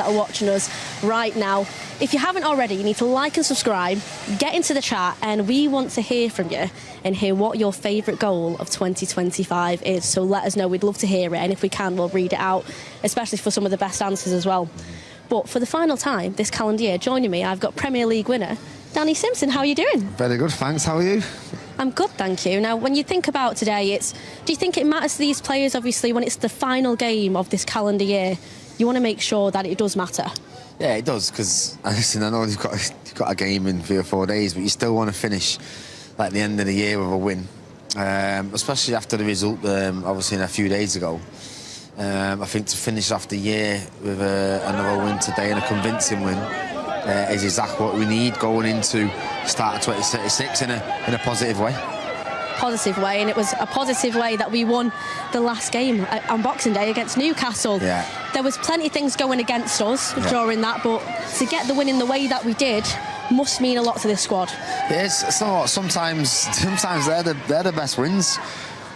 that are watching us right now. If you haven't already, you need to like and subscribe, get into the chat, and we want to hear from you and hear what your favourite goal of 2025 is. So let us know. We'd love to hear it, and if we can, we'll read it out, especially for some of the best answers as well. But for the final time this calendar year, joining me, I've got Premier League winner Danny Simpson. How are you doing? Very good, thanks. How are you? I'm good, thank you. Now, when you think about today, do you think it matters to these players, obviously, when it's the final game of this calendar year, you want to make sure that it does matter? Yeah, it does, because, listen, I know you've got a game in 3 or 4 days, but you still want to finish like the end of the year with a win, especially after the result, obviously, a few days ago. I think to finish off the year with another win today and a convincing win is exactly what we need going into start of 2036 in a positive way. Positive way, and it was a positive way that we won the last game on Boxing Day against Newcastle. Yeah. There was plenty of things going against us during that, but to get the win in the way that we did must mean a lot to this squad. Yes, so sometimes they're the best wins.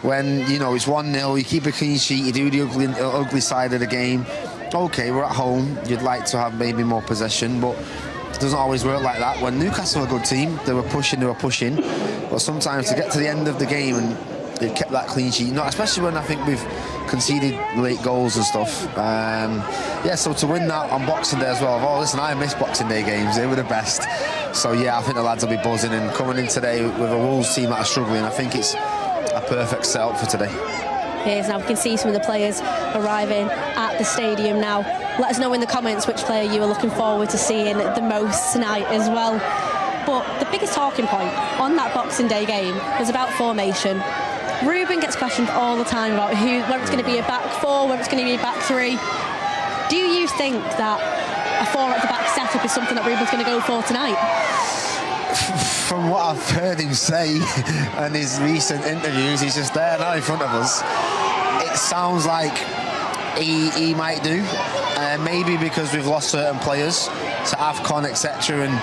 When, you know, it's 1-0, you keep a clean sheet, you do the ugly side of the game. OK, we're at home, you'd like to have maybe more possession, but it doesn't always work like that. When Newcastle are a good team, they were pushing, but sometimes to get to the end of the game and they've kept that clean sheet, not especially when I think we've conceded late goals and stuff. Yeah, so to win that on Boxing Day as well, listen, I miss Boxing Day games, they were the best. So yeah, I think the lads will be buzzing, and coming in today with a Wolves team that are struggling, I think it's a perfect setup for today. Here's now, we can see some of the players arriving at the stadium now. Let us know in the comments which player you are looking forward to seeing the most tonight as well. But the biggest talking point on that Boxing Day game was about formation. Ruben gets questioned all the time about whether it's going to be a back four, whether it's going to be a back three. Do you think that a four at the back setup is something that Ruben's going to go for tonight? From what I've heard him say in his recent interviews, he's just there now in front of us. It sounds like he might do, maybe because we've lost certain players to AFCON, etc. And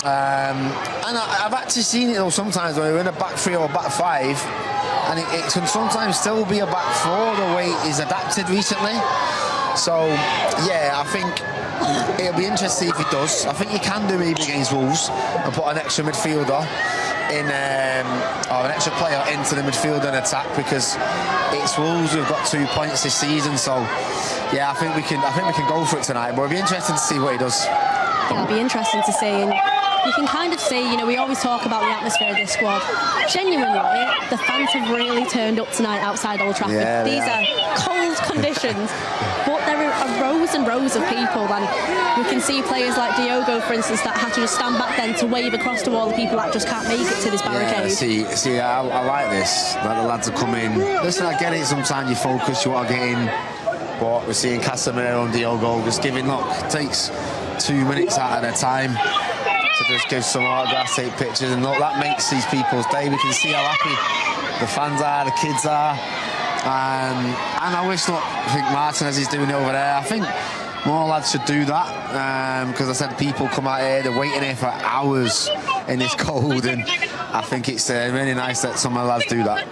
I've actually seen it though sometimes when we're in a back three or back five, and it can sometimes still be a back four the way he's adapted recently. So yeah, I think it'll be interesting if he does. I think you can do maybe against Wolves and put an extra midfielder in, or an extra player into the midfield and attack, because it's Wolves who've got 2 points this season. So yeah, I think we can go for it tonight. But it'll be interesting to see what he does. It'll be interesting to see, and you can kind of see, you know, we always talk about the atmosphere of this squad. Genuinely, the fans have really turned up tonight outside Old Trafford. Yeah, These are cold conditions, but there are rows and rows of people, and we can see players like Diogo, for instance, that have to just stand back then to wave across to all the people that just can't make it to this barricade. Yeah, see, I like this. Like the lads are coming. Listen, I get it. Sometimes you focus, you want to get in, but we're seeing Casemiro and Diogo just giving. Look, it takes 2 minutes out of their time to just give some autographs, take pictures, and look, that makes these people's day. We can see how happy the fans are, the kids are, and I wish, look, I think Martinez is doing it over there. I think more lads should do that, because I said people come out here, they're waiting here for hours in this cold, and I think it's really nice that some of the lads do that.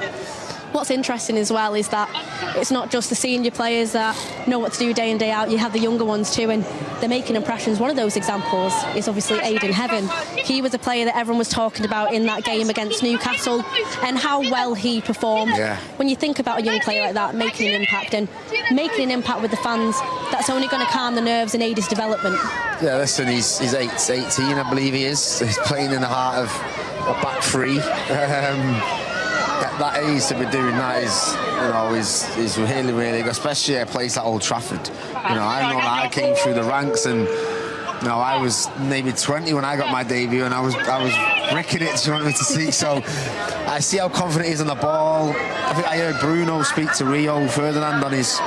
What's interesting as well is that it's not just the senior players that know what to do day in, day out. You have the younger ones too, and they're making impressions. One of those examples is obviously Aiden Heaven. He was a player that everyone was talking about in that game against Newcastle and how well he performed. Yeah. When you think about a young player like that making an impact and making an impact with the fans, that's only going to calm the nerves and aid his development. Yeah, listen, he's 18, I believe he is. He's playing in the heart of a back three. That age to be doing that is really, really good, especially at a place like Old Trafford. You know, I know that I came through the ranks, and you know, I was maybe 20 when I got my debut, and I was bricking it, do you want me to see? So I see how confident he is on the ball. I think I heard Bruno speak to Rio Ferdinand on his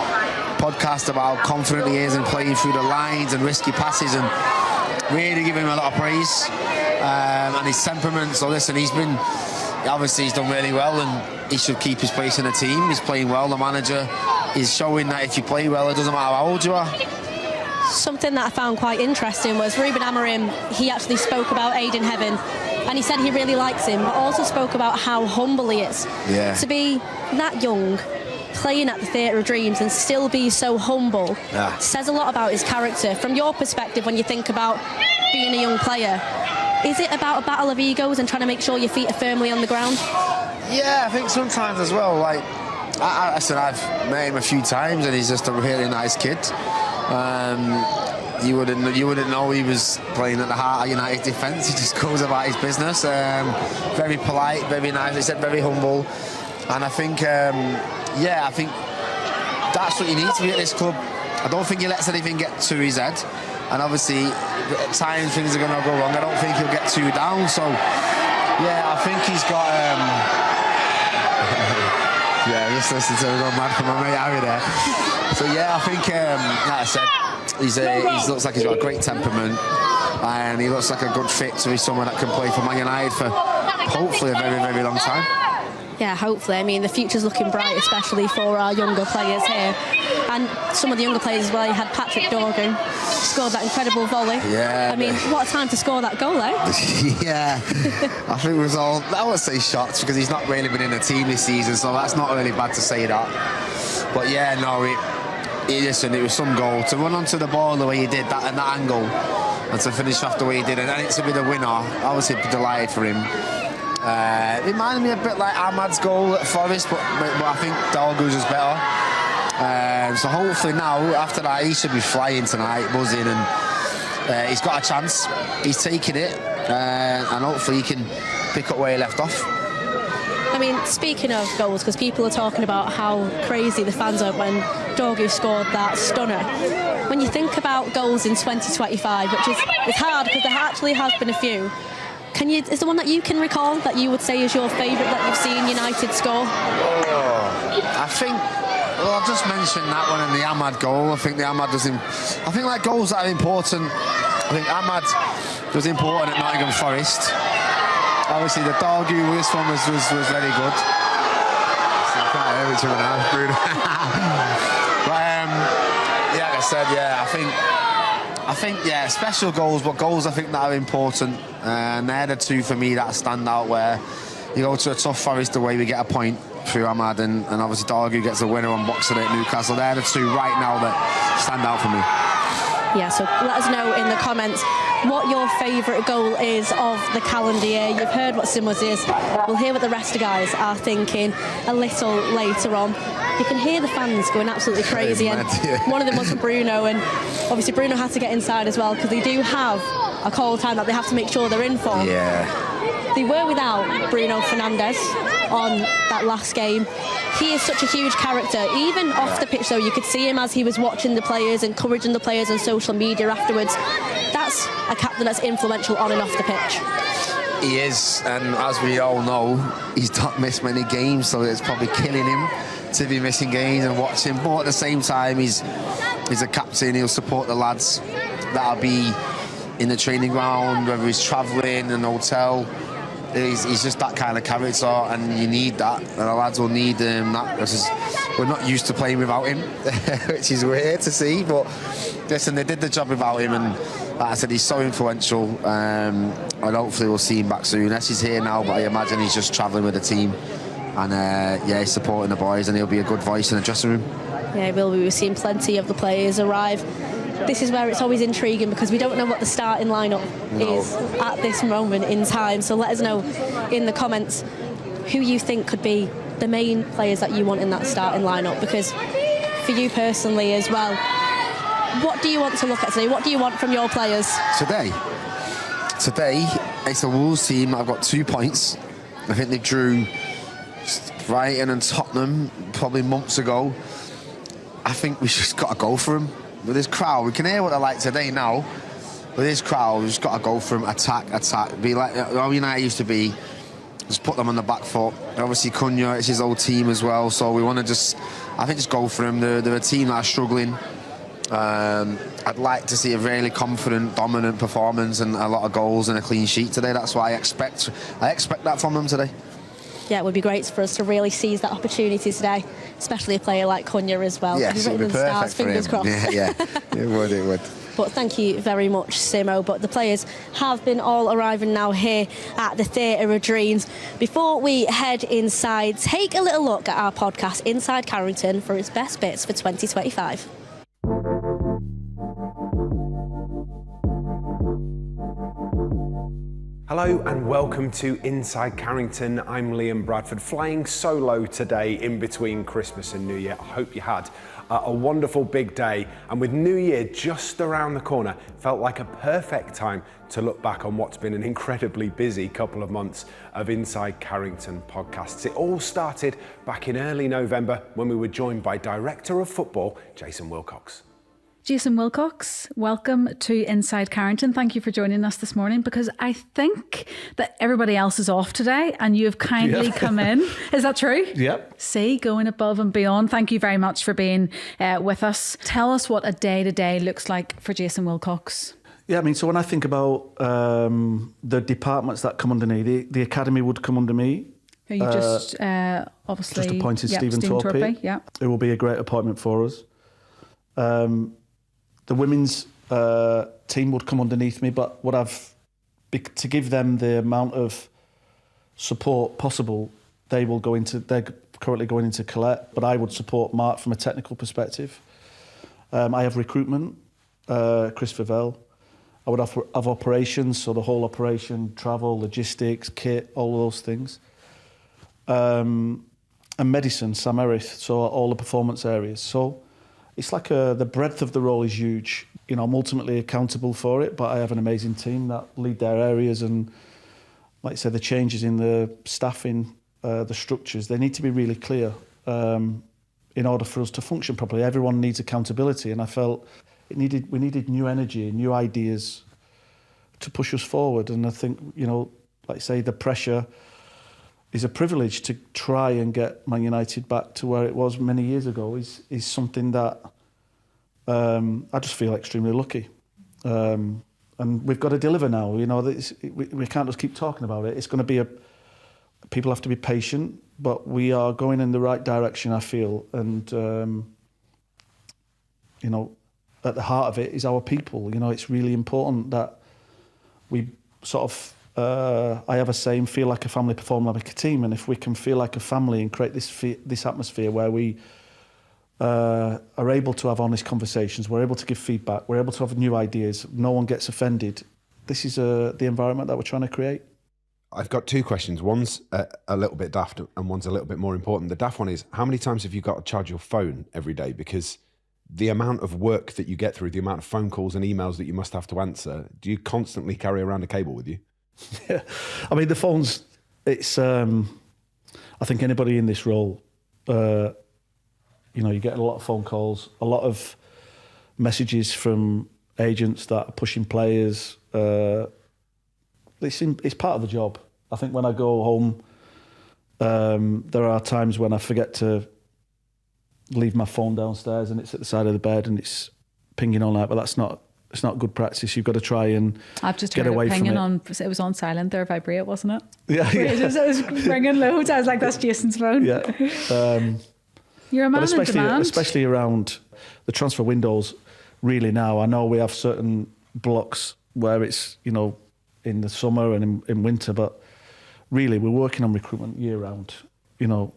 podcast about how confident he is in playing through the lines and risky passes, and really giving him a lot of praise, and his temperament. So listen, obviously he's done really well, and he should keep his place in the team. He's playing well. The manager is showing that if you play well, it doesn't matter how old you are. Something that I found quite interesting was Ruben Amorim. He actually spoke about Aiden Heaven, and he said he really likes him, but also spoke about how humble he is. Yeah. To be that young, playing at the Theatre of Dreams and still be so humble says a lot about his character. From your perspective, when you think about being a young player, is it about a battle of egos and trying to make sure your feet are firmly on the ground? Yeah, I think sometimes as well. Like I said, I've met him a few times, and he's just a really nice kid. You wouldn't know he was playing at the heart of United defence. He just goes about his business. Very polite, very nice. He said very humble, and I think I think that's what you need to be at this club. I don't think he lets anything get to his head, and obviously at times things are going to go wrong. I don't think he'll get too down. So yeah, I think he's got. Yeah, just listen to him go mad for my mate Harry there. So yeah, I think like I said. He looks like he's got a great temperament, and he looks like a good fit to be someone that can play for Man United for hopefully a very, very long time. Yeah, hopefully. I mean, the future's looking bright, especially for our younger players here. And some of the younger players as well. You had Patrick Dorgan, scored that incredible volley. Yeah. I mean, what a time to score that goal, eh? Yeah. I think it was all, I would say shots, because he's not really been in the team this season, so that's not really bad to say that. But yeah, no, listen, it was some goal. To run onto the ball the way he did, that and that angle, and to finish off the way he did, and then to be the winner, obviously delighted for him. It reminded me a bit like Ahmad's goal at Forest, but I think Dorgu's was better. So hopefully now, after that, he should be flying tonight, buzzing, and he's got a chance. He's taking it, and hopefully he can pick up where he left off. I mean, speaking of goals, because people are talking about how crazy the fans are when Dorgu scored that stunner. When you think about goals in 2025, which is hard because there actually has been a few, is there one that you can recall that you would say is your favourite that you've seen United score? I think, well, I've just mentioned that one and the Ahmad goal. I think the Ahmad does I think like goals that are important. I think Ahmad was important at Nottingham Forest. Obviously, the Dorgu, this one was very good. So I can't hear each other now, Bruno. But yeah, like I said, yeah, I think, yeah, special goals, but goals I think that are important. And they're the two for me that stand out, where you go to a tough Forest away, we get a point through Ahmad, and obviously Dorgu gets a winner on Boxing Day at Newcastle. They're the two right now that stand out for me. Yeah, so let us know in the comments what your favourite goal is of the calendar year. You've heard what Simwa's is. We'll hear what the rest of the guys are thinking a little later on. You can hear the fans going absolutely crazy, and one of them was for Bruno, and obviously Bruno had to get inside as well because they do have a call time that they have to make sure they're in for. Yeah. They were without Bruno Fernandes on that last game. He is such a huge character. Even off the pitch, though, you could see him as he was watching the players, encouraging the players on social media afterwards. That's a captain that's influential on and off the pitch. He is, and as we all know, he's not missed many games, so it's probably killing him to be missing games and watching. But at the same time, he's a captain. He'll support the lads that'll be in the training ground, whether he's travelling in an hotel. He's just that kind of character, and you need that, and the lads will need that, because we're not used to playing without him, which is weird to see, but listen, they did the job without him, and like I said, he's so influential, and hopefully we'll see him back soon. Yes, he's here now, but I imagine he's just travelling with the team, and yeah, he's supporting the boys, and he'll be a good voice in the dressing room. Yeah, we've seen plenty of the players arrive. This is where it's always intriguing because we don't know what the starting lineup is at this moment in time. So let us know in the comments who you think could be the main players that you want in that starting lineup. Because for you personally as well, what do you want to look at today? What do you want from your players? Today, it's a Wolves team. I've got 2 points. I think they drew Brighton and Tottenham probably months ago. I think we just got to go for them. With this crowd, we can hear what they're like today now. With this crowd, we've just got to go for them, attack. Be like how United used to be, just put them on the back foot. Obviously, Cunha, it's his old team as well, so we want to just go for them. They're a team that are struggling. I'd like to see a really confident, dominant performance and a lot of goals and a clean sheet today. That's what I expect that from them today. Yeah, it would be great for us to really seize that opportunity today, especially a player like Cunha as well. Yes, it would be perfect for him. Fingers crossed. Yeah, it would. But thank you very much, Simo. But the players have been all arriving now here at the Theatre of Dreams. Before we head inside, take a little look at our podcast, Inside Carrington, for its best bits for 2025. Hello and welcome to Inside Carrington. I'm Liam Bradford, flying solo today in between Christmas and New Year. I hope you had a wonderful big day, and with New Year just around the corner, felt like a perfect time to look back on what's been an incredibly busy couple of months of Inside Carrington podcasts. It all started back in early November when we were joined by Director of Football, Jason Wilcox. Jason Wilcox, welcome to Inside Carrington. Thank you for joining us this morning, because I think that everybody else is off today and you have kindly come in. Is that true? Yep. See, going above and beyond. Thank you very much for being with us. Tell us what a day-to-day looks like for Jason Wilcox. Yeah, I mean, so when I think about the departments that come under me, the academy would come under me. You just obviously... Just appointed Stephen Torpey, yeah. It will be a great appointment for us. The women's team would come underneath me, but to give them the amount of support possible, they're currently going into Colette, but I would support Mark from a technical perspective. I have recruitment, Chris Favell. I would have operations, so the whole operation, travel, logistics, kit, all of those things. And medicine, Sam Erith, so all the performance areas. So it's like the breadth of the role is huge. You know, I'm ultimately accountable for it, but I have an amazing team that lead their areas, and like I said, the changes in the staffing, the structures, they need to be really clear in order for us to function properly. Everyone needs accountability, and I felt we needed new energy, new ideas to push us forward. And I think, you know, like I say, the pressure is a privilege to try and get Man United back to where it was many years ago is something that I just feel extremely lucky. And we've got to deliver now. You know, we can't just keep talking about it. It's going to be people have to be patient, but we are going in the right direction, I feel. And, you know, at the heart of it is our people. You know, it's really important that we sort of, I have a saying, feel like a family, perform like a team. And if we can feel like a family and create this atmosphere where we are able to have honest conversations, we're able to give feedback, we're able to have new ideas, no one gets offended. This is the environment that we're trying to create. I've got two questions. One's a little bit daft and one's a little bit more important. The daft one is, how many times have you got to charge your phone every day? Because the amount of work that you get through, the amount of phone calls and emails that you must have to answer, do you constantly carry around a cable with you? Yeah, I mean, the phones, it's, I think anybody in this role, you know, you get a lot of phone calls, a lot of messages from agents that are pushing players. It's part of the job. I think when I go home, there are times when I forget to leave my phone downstairs and it's at the side of the bed and it's pinging all night, but it's not good practice. You've got to try and I've just get heard away it pinging from it. It was on silent there, vibrate, wasn't it? Yeah. It was ringing loads. I was like, that's Jason's phone. Yeah. You're a man in demand. Especially around the transfer windows, really now. I know we have certain blocks where it's, you know, in the summer and in winter, but really we're working on recruitment year round. You know,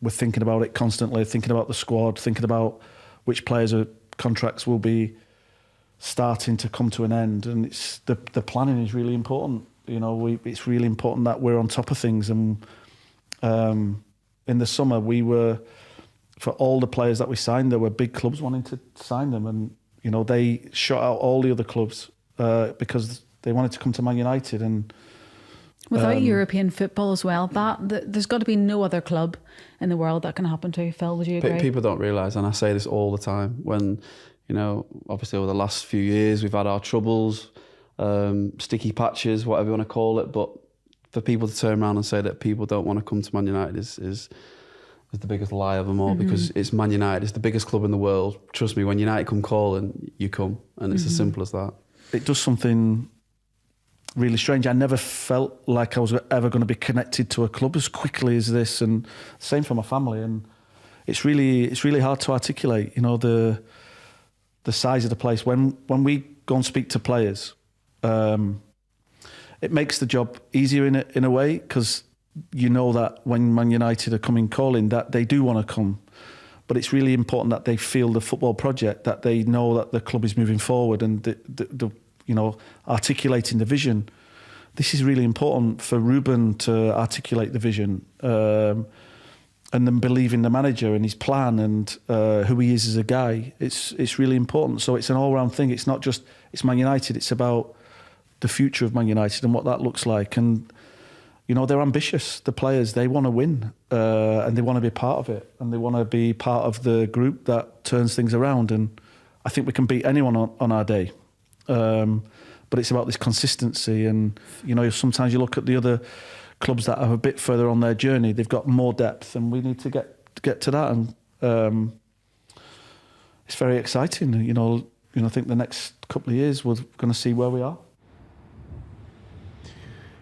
we're thinking about it constantly, thinking about the squad, thinking about which players' contracts will be starting to come to an end, and it's the planning is really important. You know, it's really important that we're on top of things. And in the summer, for all the players that we signed, there were big clubs wanting to sign them, and you know they shut out all the other clubs because they wanted to come to Man United. And without European football as well, there's got to be no other club in the world that can happen to. Phil, would you agree? People don't realise, and I say this all the time, when, you know, obviously over the last few years we've had our troubles, sticky patches, whatever you want to call it, but for people to turn around and say that people don't want to come to Man United is the biggest lie of them all, because it's Man United, it's the biggest club in the world. Trust me, when United come calling, you come, and it's as simple as that. It does something really strange. I never felt like I was ever going to be connected to a club as quickly as this, and same for my family. And it's really hard to articulate, you know, the size of the place. When we go and speak to players, it makes the job easier in a way, because you know that when Man United are coming calling, that they do want to come. But it's really important that they feel the football project, that they know that the club is moving forward, and the articulating the vision. This is really important for Ruben to articulate the vision, and then believe in the manager and his plan and who he is as a guy. It's really important. So it's an all-round thing. It's not just it's Man United. It's about the future of Man United and what that looks like. And they're ambitious. The players, they want to win, and they want to be part of it, and they want to be part of the group that turns things around. And I think we can beat anyone on our day. But it's about this consistency. And sometimes you look at the other clubs that are a bit further on their journey. They've got more depth, and we need to get to that. And it's very exciting. I think the next couple of years we're going to see where we are.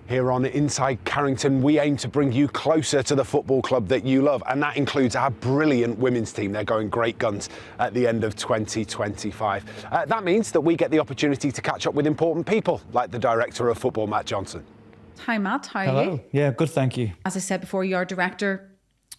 Here on Inside Carrington, we aim to bring you closer to the football club that you love, and that includes our brilliant women's team. They're going great guns at the end of 2025. That means that we get the opportunity to catch up with important people, like the director of football, Matt Johnson. Hi, Matt. How are Hello. you? Yeah, good, thank you. As I said before, you are director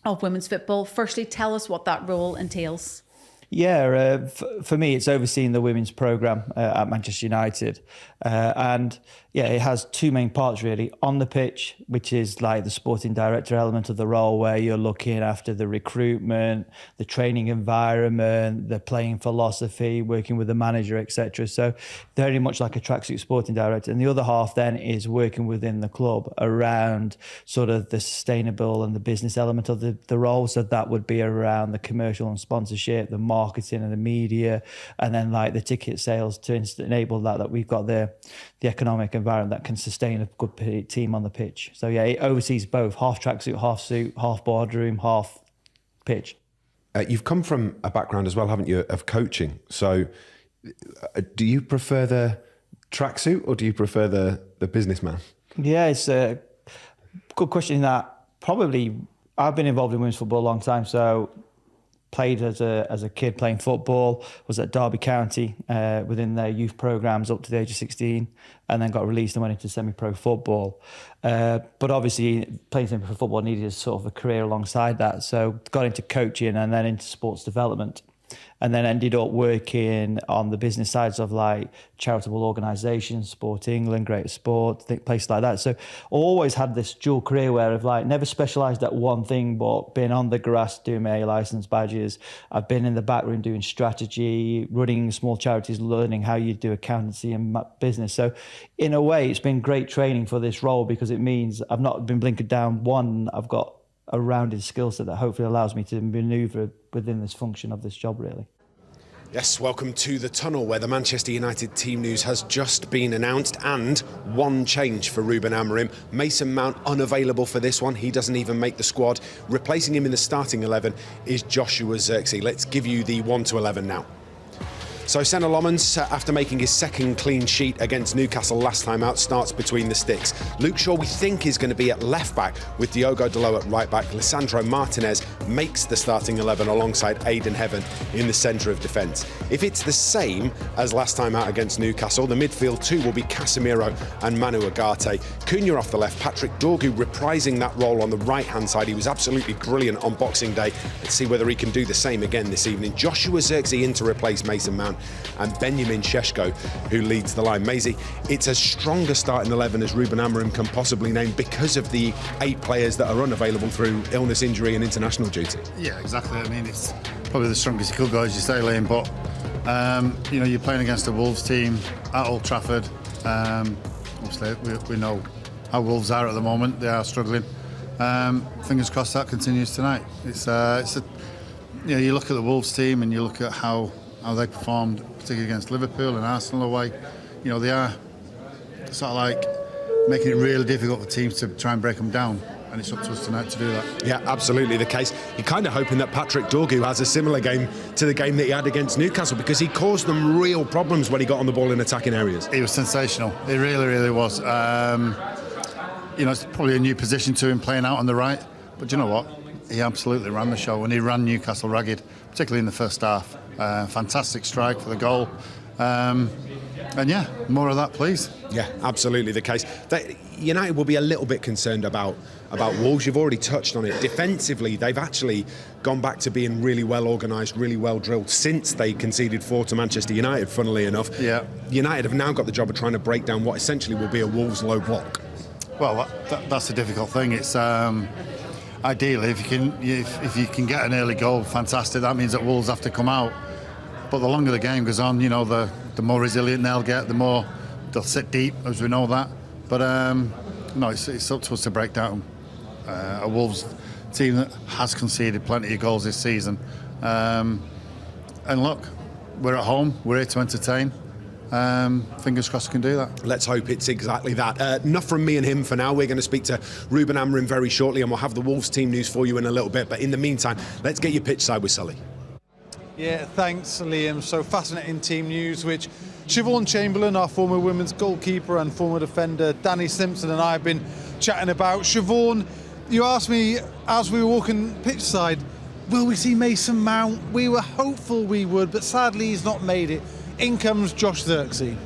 of women's football. Firstly, tell us what that role entails. Yeah, for me, it's overseeing the women's programme at Manchester United. And yeah, it has two main parts really. On the pitch, which is like the sporting director element of the role, where you're looking after the recruitment, the training environment, the playing philosophy, working with the manager, etc. So very much like a tracksuit sporting director. And the other half then is working within the club around sort of the sustainable and the business element of the role. So that would be around the commercial and sponsorship, the marketing and the media, and then like the ticket sales to enable that we've got the economic environment that can sustain a good team on the pitch. So yeah, it oversees both, half tracksuit, half suit, half boardroom, half pitch. You've come from a background as well, haven't you, of coaching. So do you prefer the tracksuit or do you prefer the businessman? Yeah, it's a good question in that probably I've been involved in women's football a long time. So played as a kid playing football, was at Derby County within their youth programmes up to the age of 16, and then got released and went into semi-pro football. But obviously playing semi-pro football needed a sort of a career alongside that. So got into coaching and then into sports development. And then ended up working on the business sides of like charitable organisations, Sport England, Greater Sport, places like that. So always had this dual career where I've like never specialised at one thing, but been on the grass doing my licence badges. I've been in the back room doing strategy, running small charities, learning how you do accountancy and business. So in a way, it's been great training for this role because it means I've not been blinkered down. One, I've got a rounded skill set that hopefully allows me to manoeuvre within this function of this job, really. Yes, welcome to the tunnel where the Manchester United team news has just been announced, and one change for Ruben Amorim. Mason Mount unavailable for this one. He doesn't even make the squad. Replacing him in the starting 11 is Joshua Zirkzee. Let's give you the 1 to 11 now. So Senna Lomans, after making his second clean sheet against Newcastle last time out, starts between the sticks. Luke Shaw, we think, is going to be at left back with Diogo Dalot at right back. Lisandro Martinez makes the starting 11 alongside Aiden Heaven in the centre of defence. If it's the same as last time out against Newcastle, the midfield two will be Casemiro and Manu Ugarte. Cunha off the left, Patrick Dorgu reprising that role on the right-hand side. He was absolutely brilliant on Boxing Day. Let's see whether he can do the same again this evening. Joshua Zirkzee in to replace Mason Mount, and Benjamin Šeško, who leads the line. Maisie, it's as strong a starting 11 as Ruben Amorim can possibly name because of the 8 players that are unavailable through illness, injury and international duty. Yeah, exactly. I mean, it's probably the strongest he could go, as you say, Liam, but you're playing against a Wolves team at Old Trafford. Obviously, we know how Wolves are at the moment. They are struggling. Fingers crossed that continues tonight. You look at the Wolves team and you look at how they performed, particularly against Liverpool and Arsenal away. They are sort of like making it really difficult for teams to try and break them down, and it's up to us tonight to do that. Yeah, absolutely the case. You're kind of hoping that Patrick Dorgu has a similar game to the game that he had against Newcastle, because he caused them real problems when he got on the ball in attacking areas. He was sensational. He really, really was. It's probably a new position to him, playing out on the right, but you know what? He absolutely ran the show, and he ran Newcastle ragged, particularly in the first half. Fantastic strike for the goal. And yeah, more of that, please. Yeah, absolutely the case. United will be a little bit concerned about Wolves. You've already touched on it. Defensively, they've actually gone back to being really well organised, really well drilled since they conceded 4 to Manchester United, funnily enough. Yeah. United have now got the job of trying to break down what essentially will be a Wolves low block. Well, that's a difficult thing. It's ideally if you can get an early goal, fantastic. That means that Wolves have to come out. But the longer the game goes on, the more resilient they'll get, the more they'll sit deep, as we know that. But no, it's up to us to break down a Wolves team that has conceded plenty of goals this season. And look, we're at home, we're here to entertain. Fingers crossed we can do that. Let's hope it's exactly that. Enough from me and him for now. We're going to speak to Ruben Amorim very shortly, and we'll have the Wolves team news for you in a little bit. But in the meantime, let's get your pitch side with Sully. Yeah, thanks, Liam. So fascinating team news, which Siobhan Chamberlain, our former women's goalkeeper and former defender, Danny Simpson and I have been chatting about. Siobhan, you asked me as we were walking pitch side, will we see Mason Mount? We were hopeful we would, but sadly he's not made it. In comes Josh Zirkzee.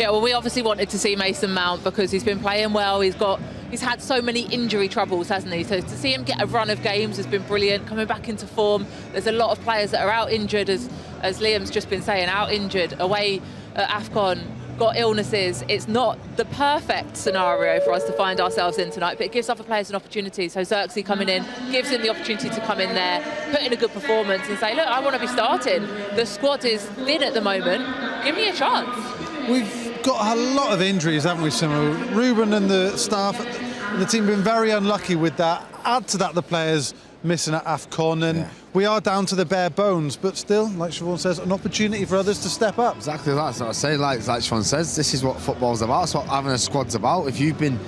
Yeah, well, we obviously wanted to see Mason Mount because he's been playing well. He's had so many injury troubles, hasn't he? So to see him get a run of games has been brilliant. Coming back into form, there's a lot of players that are out injured, as Liam's just been saying, out injured, away at AFCON, got illnesses. It's not the perfect scenario for us to find ourselves in tonight, but it gives other players an opportunity. So Zirkzee coming in gives him the opportunity to come in there, put in a good performance and say, look, I want to be starting. The squad is thin at the moment. Give me a chance. We've got a lot of injuries, haven't we, Simo? Ruben and the staff and the team have been very unlucky with that. Add to that the players missing at AFCON, and we are down to the bare bones, but still, like Siobhan says, an opportunity for others to step up. Exactly, that's what I say. Like Siobhan says, this is what football's about. That's what having a squad's about. If you've been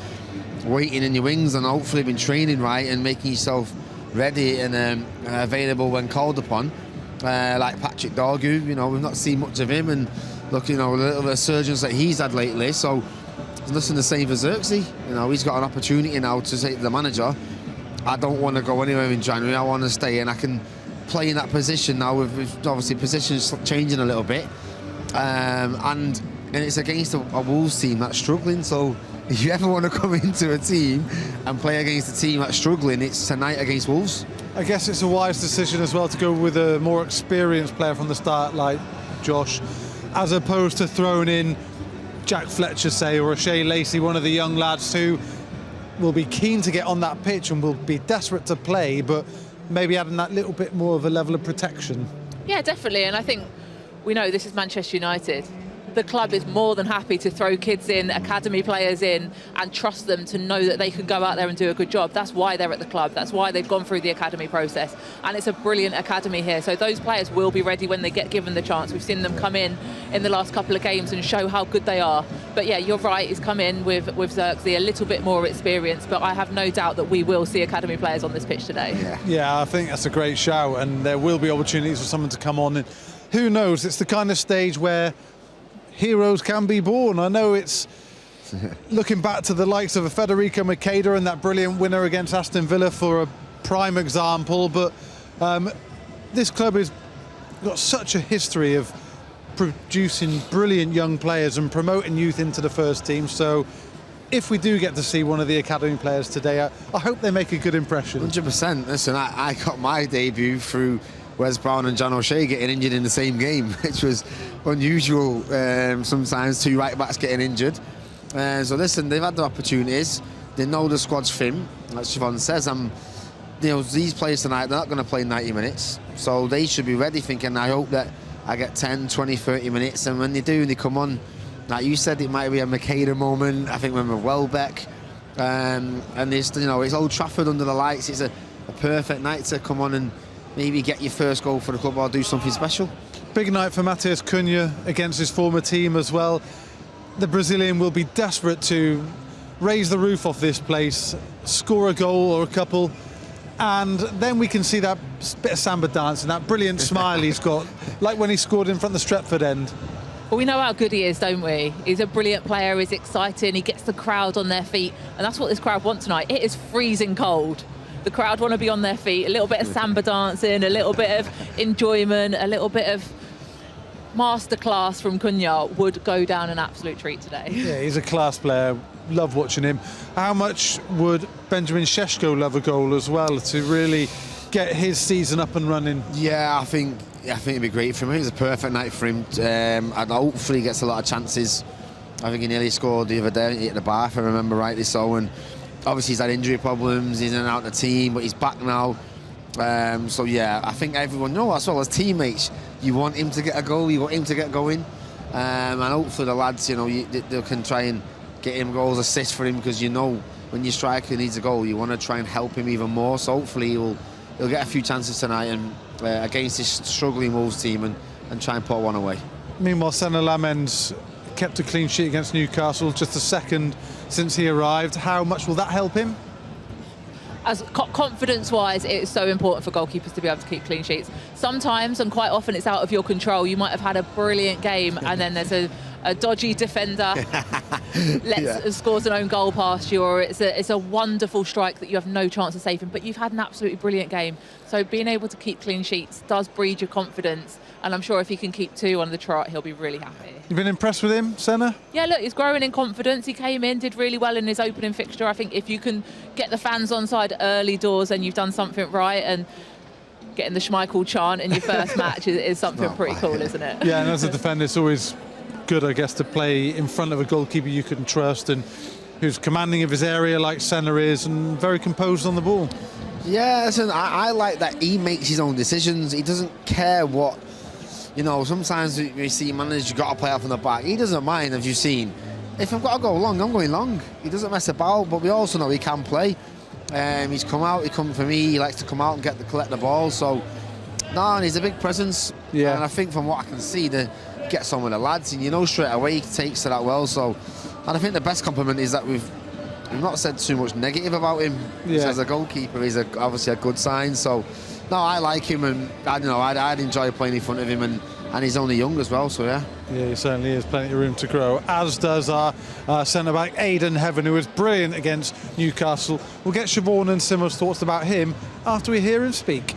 waiting in your wings and hopefully been training right and making yourself ready and available when called upon, like Patrick Dorgu, we've not seen much of him, and look, the little resurgence that he's had lately, so there's nothing the same for Zirkzee. He's got an opportunity now to say to the manager, I don't want to go anywhere in January, I want to stay, and I can play in that position now with obviously positions changing a little bit, and it's against a Wolves team that's struggling. So if you ever want to come into a team and play against a team that's struggling, it's tonight against Wolves. I guess it's a wise decision as well to go with a more experienced player from the start like Josh, as opposed to throwing in Jack Fletcher, say, or a Shea Lacey, one of the young lads who will be keen to get on that pitch and will be desperate to play, but maybe adding that little bit more of a level of protection. Yeah, definitely. And I think we know this is Manchester United. The club is more than happy to throw kids in, academy players in, and trust them to know that they can go out there and do a good job. That's why they're at the club. That's why they've gone through the academy process. And it's a brilliant academy here. So those players will be ready when they get given the chance. We've seen them come in the last couple of games and show how good they are. But yeah, you're right. He's come in with Zirkzee, a little bit more experience. But I have no doubt that we will see academy players on this pitch today. Yeah, I think that's a great shout. And there will be opportunities for someone to come on. And who knows? It's the kind of stage where heroes can be born. I know it's looking back to the likes of a Federico Makeda and that brilliant winner against Aston Villa for a prime example, but this club has got such a history of producing brilliant young players and promoting youth into the first team. So if we do get to see one of the academy players today, I hope they make a good impression. 100%. Listen, I got my debut through Wes Brown and John O'Shea getting injured in the same game, which was unusual. Sometimes two right backs getting injured. So listen, they've had the opportunities. They know the squad's thin, like Siobhan says. These players tonight, they're not going to play 90 minutes, so they should be ready, thinking, I hope that I get 10, 20, 30 minutes. And when they do, they come on. Like you said, it might be a Makeda moment. I think when we're Welbeck, and it's Old Trafford under the lights. It's a perfect night to come on and maybe get your first goal for the club or do something special. Big night for Matheus Cunha against his former team as well. The Brazilian will be desperate to raise the roof off this place, score a goal or a couple, and then we can see that bit of samba dance and that brilliant smile he's got, like when he scored in front of the Stretford end. Well, we know how good he is, don't we? He's a brilliant player, he's exciting, he gets the crowd on their feet, and that's what this crowd want tonight. It is freezing cold. the crowd want to be on their feet, a little bit of samba dancing, a little bit of enjoyment, a little bit of masterclass from Cunha would go down an absolute treat today. Yeah, he's a class player. Love watching him. How much would Benjamin Šeško love a goal as well to really get his season up and running? Yeah, I think it'd be great for him. It was a perfect night for him, and hopefully he gets a lot of chances. I think he nearly scored the other day at the bar, if I remember rightly so. And obviously he's had injury problems, he's in and out of the team, but he's back now. So yeah, I think everyone as well as teammates, you want him to get a goal, you want him to get going, and hopefully the lads, they can try and get him goals, assists for him, because when your striker needs a goal, you want to try and help him even more. So hopefully he'll get a few chances tonight and against this struggling Wolves team and try and put one away. Meanwhile, Senna Lamens kept a clean sheet against Newcastle, just the second since he arrived. How much will that help him? As confidence-wise, it's so important for goalkeepers to be able to keep clean sheets. Sometimes, and quite often, it's out of your control. You might have had a brilliant game, and then there's a dodgy defender scores an own goal past you, or it's a wonderful strike that you have no chance of saving, but you've had an absolutely brilliant game. So being able to keep clean sheets does breed your confidence, and I'm sure if he can keep 2 on the trot, he'll be really happy. You've been impressed with him, Senna? Yeah, look, he's growing in confidence. He came in, did really well in his opening fixture. I think if you can get the fans on side early doors, and you've done something right, and getting the Schmeichel chant in your first match is something pretty cool, isn't it? Yeah, and as a defender, it's always good, I guess, to play in front of a goalkeeper you can trust and who's commanding of his area like Senna is, and very composed on the ball. Yeah, listen, I like that he makes his own decisions. He doesn't care what, sometimes we see managers, you've got to play out from the back. He doesn't mind, as you've seen. If I've got to go long, I'm going long. He doesn't mess about, but we also know he can play. He's come out, he come for me, he likes to come out and collect the ball. So, and he's a big presence. Yeah. And I think from what I can see, gets on with the lads, and straight away he takes to that well. So, and I think the best compliment is that we've not said too much negative about him. Yeah. As a goalkeeper, he's obviously a good sign. So, I like him, and I'd enjoy playing in front of him, and he's only young as well. So yeah. Yeah, he certainly is. Plenty of room to grow, as does our centre-back, Aiden Heaven, who was brilliant against Newcastle. We'll get Siobhan and Simmer's thoughts about him after we hear him speak.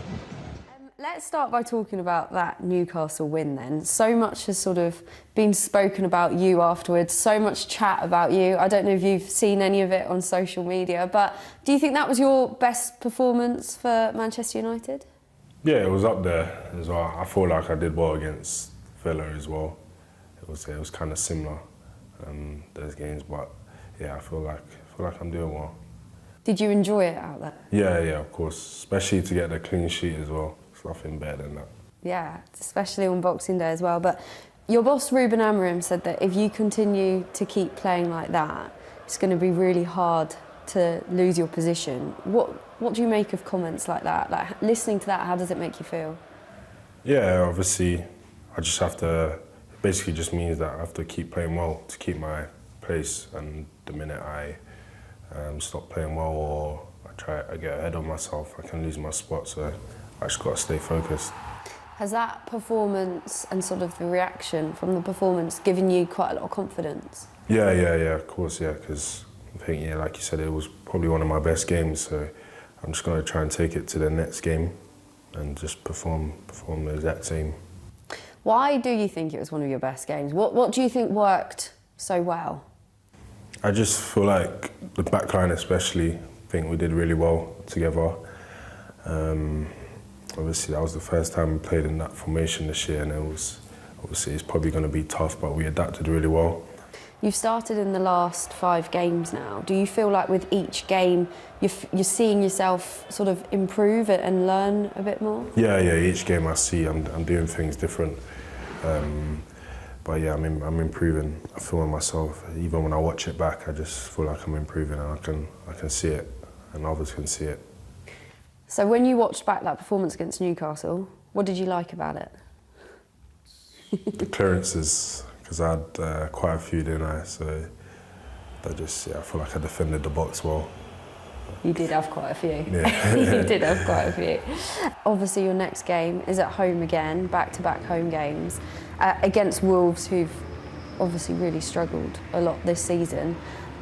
Let's start by talking about that Newcastle win then. So much has sort of been spoken about you afterwards, so much chat about you. I don't know if you've seen any of it on social media, but do you think that was your best performance for Manchester United? Yeah, it was up there as well. I feel like I did well against Villa as well. It was kind of similar, those games, but yeah, I feel like I'm doing well. Did you enjoy it out there? Yeah, of course, especially to get the clean sheet as well. Nothing better than that. Yeah, especially on Boxing Day as well. But your boss, Ruben Amorim, said that if you continue to keep playing like that, it's going to be really hard to lose your position. What do you make of comments like that? Like, listening to that, how does it make you feel? Yeah, obviously, I just have to, it basically just means that I have to keep playing well to keep my place, and the minute I stop playing well or I get ahead of myself, I can lose my spot. So I just got to stay focused. Has that performance and sort of the reaction from the performance given you quite a lot of confidence? Yeah, of course, yeah, because I think, yeah, like you said, it was probably one of my best games, so I'm just going to try and take it to the next game and just perform the exact same. Why do you think it was one of your best games? What do you think worked so well? I just feel like the back line especially, I think we did really well together. Obviously, that was the first time we played in that formation this year, and obviously it's probably going to be tough, but we adapted really well. You've started in the last 5 games now. Do you feel like with each game you're seeing yourself sort of improve and learn a bit more? Yeah, each game I see I'm doing things different. But yeah, I'm improving. I feel in myself. Even when I watch it back, I just feel like I'm improving, and I can see it, and others can see it. So when you watched back that performance against Newcastle, what did you like about it? The clearances, because I had quite a few, didn't I? So I feel like I defended the box well. You did have quite a few. Yeah. You did have quite a few. Obviously, your next game is at home again, back-to-back home games, against Wolves, who've obviously really struggled a lot this season.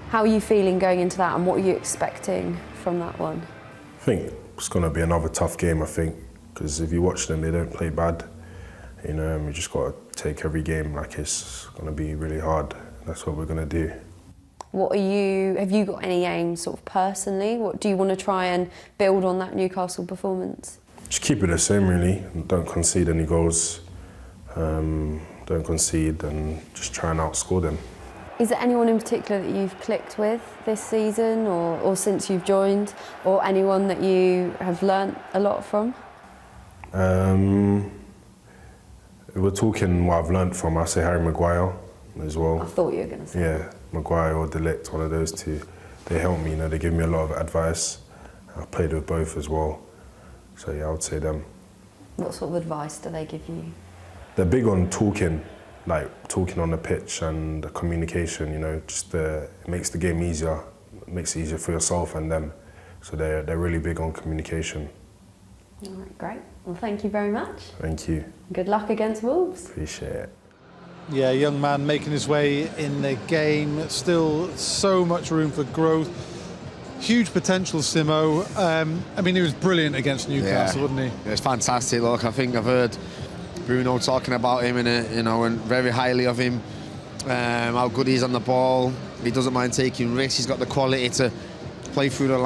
How are you feeling going into that, and what are you expecting from that one? I think it's going to be another tough game, I think, because if you watch them, they don't play bad. You know, we just got to take every game like it's going to be really hard. That's what we're going to do. Have you got any aims sort of personally? What do you want to try and build on that Newcastle performance? Just keep it the same, really. Don't concede any goals. Don't concede and just try and outscore them. Is there anyone in particular that you've clicked with this season or since you've joined, or anyone that you have learnt a lot from? We're talking what I've learnt from, I say Harry Maguire as well. I thought you were going to say. Yeah, Maguire or De Ligt, one of those two. They help me, you know, they give me a lot of advice. I've played with both as well. So yeah, I would say them. What sort of advice do they give you? They're big on talking, like talking on the pitch and the communication, you know, just it makes the game easier. It makes it easier for yourself and them. So they're really big on communication. All right, great. Well, thank you very much. Thank you. Good luck against Wolves. Appreciate it. Yeah, young man making his way in the game. Still so much room for growth. Huge potential, Simo. I mean, he was brilliant against Newcastle, wasn't he? It's fantastic. Look, I think I've heard Bruno talking about him and very highly of him. How good he is on the ball. He doesn't mind taking risks. He's got the quality to play through the line.